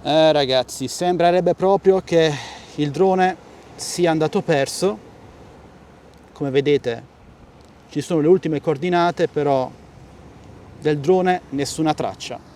Ragazzi, sembrerebbe proprio che il drone sia andato perso. Come vedete ci sono le ultime coordinate, però del drone nessuna traccia.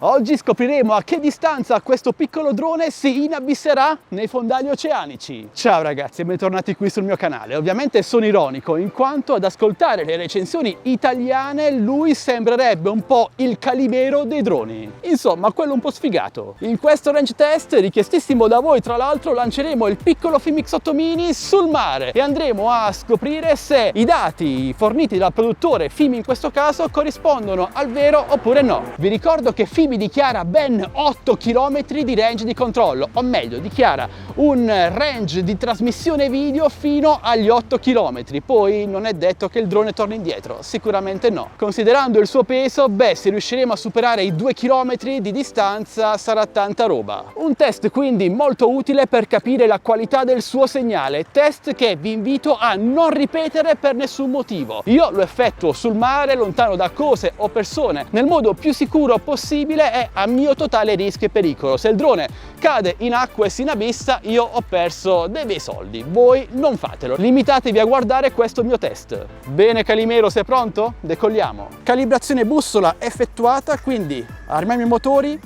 Oggi scopriremo a che distanza questo piccolo drone si inabisserà nei fondali oceanici. Ciao ragazzi e bentornati qui sul mio canale. Ovviamente sono ironico, in quanto ad ascoltare le recensioni italiane lui sembrerebbe un po' il Calimero dei droni. Insomma, quello un po' sfigato. In questo range test, richiestissimo da voi tra l'altro, lanceremo il piccolo FIMX 8 Mini sul mare e andremo a scoprire se i dati forniti dal produttore FIMI in questo caso corrispondono al vero oppure no. Vi ricordo che FIMI dichiara ben 8 km di range di controllo, o meglio, dichiara un range di trasmissione video fino agli 8 km. Poi non è detto che il drone torni indietro, sicuramente no. Considerando il suo peso, se riusciremo a superare i 2 km di distanza sarà tanta roba. Un test quindi molto utile per capire la qualità del suo segnale, test che vi invito a non ripetere per nessun motivo. Io lo effettuo sul mare, lontano da cose o persone, nel modo più sicuro possibile e a mio totale rischio e pericolo. Se il drone cade in acqua e si inabissa, io ho perso dei bei soldi. Voi non fatelo, limitatevi a guardare questo mio test. Bene Calimero, sei pronto? Decolliamo. Calibrazione bussola effettuata, quindi armiamo i motori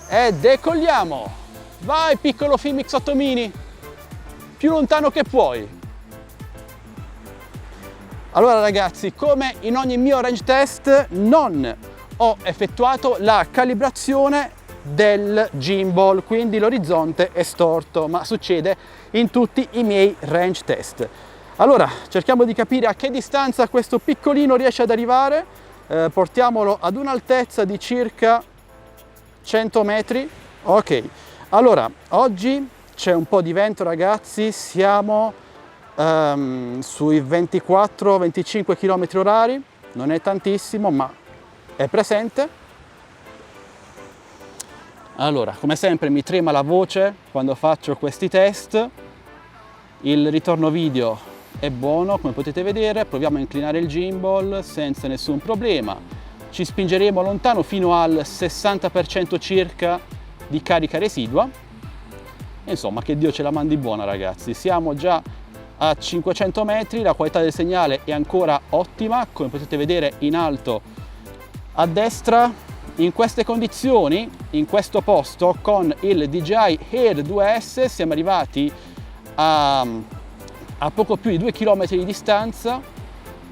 e decolliamo. Vai piccolo FIMX 8 Mini, più lontano che puoi. Allora ragazzi, come in ogni mio range test, non ho effettuato la calibrazione del gimbal, quindi l'orizzonte è storto, ma succede in tutti i miei range test. Allora, cerchiamo di capire a che distanza questo piccolino riesce ad arrivare. Portiamolo ad un'altezza di circa 100 metri. Ok, allora, oggi c'è un po' di vento ragazzi, siamo sui 24-25 km orari, non è tantissimo, ma è presente. Allora, come sempre mi trema la voce quando faccio questi test. Il ritorno video è buono, come potete vedere. Proviamo a inclinare il gimbal senza nessun problema. Ci spingeremo lontano fino al 60% circa di carica residua. Insomma, che Dio ce la mandi buona ragazzi. Siamo già a 500 metri, la qualità del segnale è ancora ottima, come potete vedere in alto a destra. In queste condizioni, in questo posto, con il DJI Air 2S siamo arrivati a poco più di 2 km di distanza.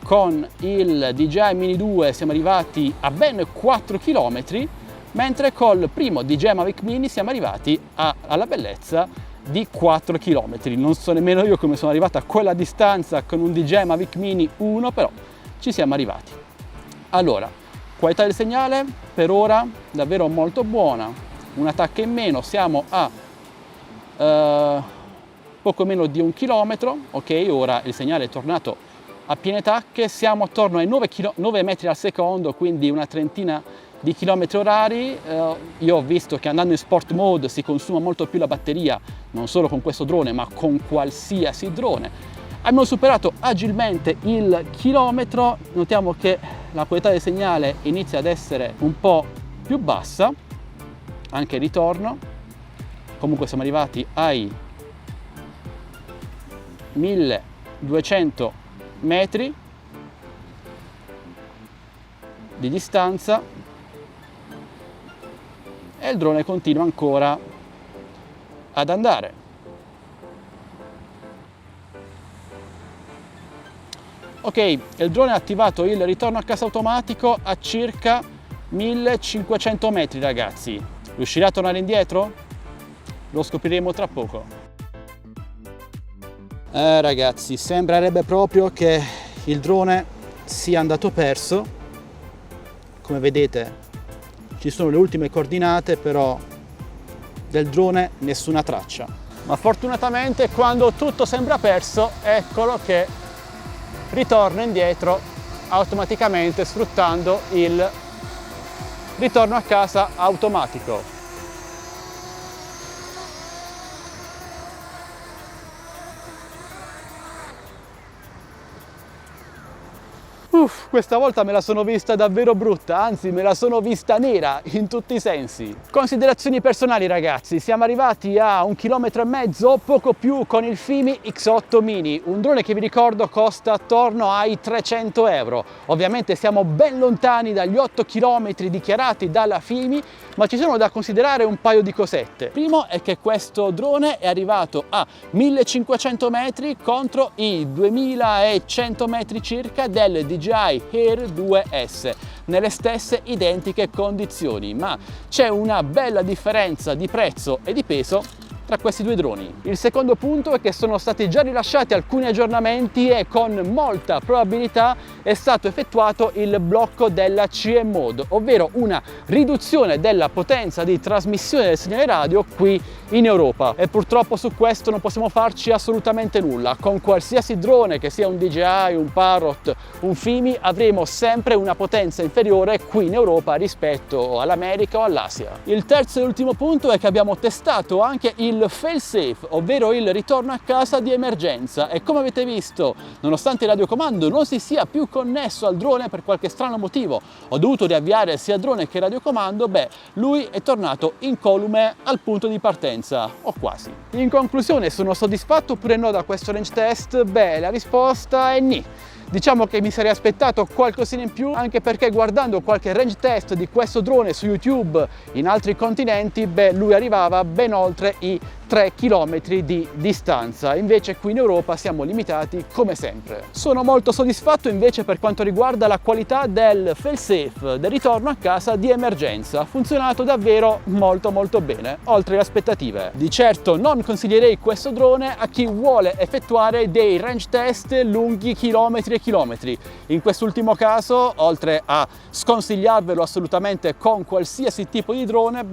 Con il DJI Mini 2 siamo arrivati a ben 4 km, mentre col primo DJI Mavic Mini siamo arrivati alla bellezza di 4 km. Non so nemmeno io come sono arrivato a quella distanza con un DJI Mavic Mini 1, però ci siamo arrivati. Allora, qualità del segnale per ora davvero molto buona, una tacca in meno, siamo a poco meno di 1 chilometro. Ok, ora il segnale è tornato a piene tacche, siamo attorno ai 9 metri al secondo, quindi una trentina di chilometri orari. Io ho visto che andando in sport mode si consuma molto più la batteria, non solo con questo drone ma con qualsiasi drone. Abbiamo superato agilmente il chilometro, notiamo che la qualità del segnale inizia ad essere un po' più bassa, anche il ritorno. Comunque siamo arrivati ai 1200 metri di distanza e il drone continua ancora ad andare. Ok, il drone ha attivato il ritorno a casa automatico a circa 1500 metri ragazzi. Riuscirà a tornare indietro? Lo scopriremo tra poco. Ragazzi, sembrerebbe proprio che il drone sia andato perso. Come vedete ci sono le ultime coordinate, però del drone nessuna traccia. Ma fortunatamente quando tutto sembra perso, eccolo che ritorna indietro automaticamente sfruttando il ritorno a casa automatico. Questa volta me la sono vista davvero brutta, anzi me la sono vista nera in tutti i sensi. Considerazioni personali ragazzi, siamo arrivati a 1,5 km, poco più, con il Fimi X8 Mini, un drone che vi ricordo costa attorno ai 300 euro. Ovviamente siamo ben lontani dagli 8 km dichiarati dalla Fimi, ma ci sono da considerare un paio di cosette. Primo è che questo drone è arrivato a 1500 metri contro i 2100 metri circa del DJI Air 2S, nelle stesse identiche condizioni, ma c'è una bella differenza di prezzo e di peso tra questi due droni. Il secondo punto è che sono stati già rilasciati alcuni aggiornamenti e con molta probabilità è stato effettuato il blocco della CE Mode, ovvero una riduzione della potenza di trasmissione del segnale radio qui in Europa, e purtroppo su questo non possiamo farci assolutamente nulla. Con qualsiasi drone, che sia un DJI, un Parrot, un Fimi, avremo sempre una potenza inferiore qui in Europa rispetto all'America o all'Asia. Il terzo e ultimo punto è che abbiamo testato anche il fail-safe, ovvero il ritorno a casa di emergenza, e come avete visto, nonostante il radiocomando non si sia più connesso al drone per qualche strano motivo, ho dovuto riavviare sia drone che radiocomando, lui è tornato incolume al punto di partenza, o quasi. In conclusione, sono soddisfatto oppure no da questo range test? La risposta è nì. Diciamo che mi sarei aspettato qualcosina in più, anche perché guardando qualche range test di questo drone su YouTube in altri continenti, lui arrivava ben oltre i 3 km di distanza, invece qui in Europa siamo limitati come sempre. Sono molto soddisfatto invece per quanto riguarda la qualità del fail-safe, del ritorno a casa di emergenza. Ha funzionato davvero molto bene, oltre le aspettative. Di certo non consiglierei questo drone a chi vuole effettuare dei range test lunghi chilometri e chilometri. In quest'ultimo caso, oltre a sconsigliarvelo assolutamente con qualsiasi tipo di drone,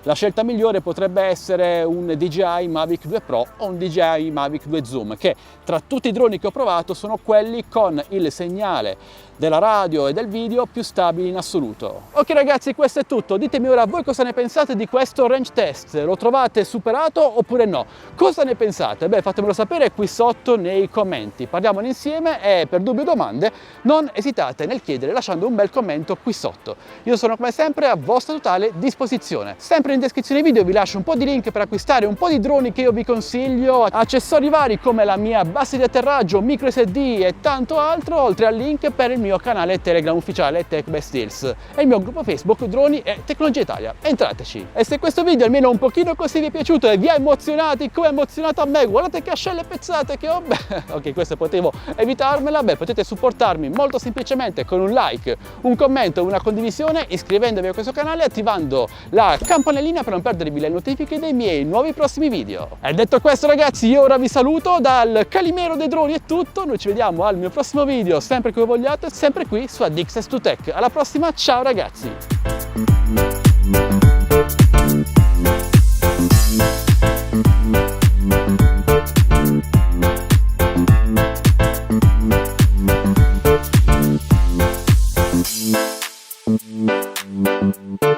la scelta migliore potrebbe essere un DJI Mavic 2 Pro o un DJI Mavic 2 Zoom, che tra tutti i droni che ho provato sono quelli con il segnale della radio e del video più stabili in assoluto. Ok ragazzi, questo è tutto. Ditemi ora voi cosa ne pensate di questo range test. Lo trovate superato oppure no? Cosa ne pensate? Fatemelo sapere qui sotto nei commenti. Parliamone insieme, e per dubbi o domande non esitate nel chiedere lasciando un bel commento qui sotto. Io sono come sempre a vostra totale disposizione. Sempre in descrizione video vi lascio un po' di link per acquistare un po' di droni che io vi consiglio, accessori vari come la mia base di atterraggio, micro SD e tanto altro, oltre al link per il mio canale Telegram ufficiale Tech by Steels e il mio gruppo Facebook Droni e Tecnologia Italia. Entrateci! E se questo video almeno un pochino così vi è piaciuto e vi ha emozionati come ha emozionato a me, guardate che ascelle pezzate che ho, ok, questo potevo evitarmela, potete supportarmi molto semplicemente con un like, un commento, una condivisione, iscrivendovi a questo canale e attivando la campanellina per non perdervi le notifiche dei miei nuovi prossimi video. E detto questo ragazzi, io ora vi saluto dal Calimero dei droni, è tutto, noi ci vediamo al mio prossimo video, sempre come vogliate, sempre qui su Addicts2Tech. Alla prossima, ciao ragazzi! Mm-hmm.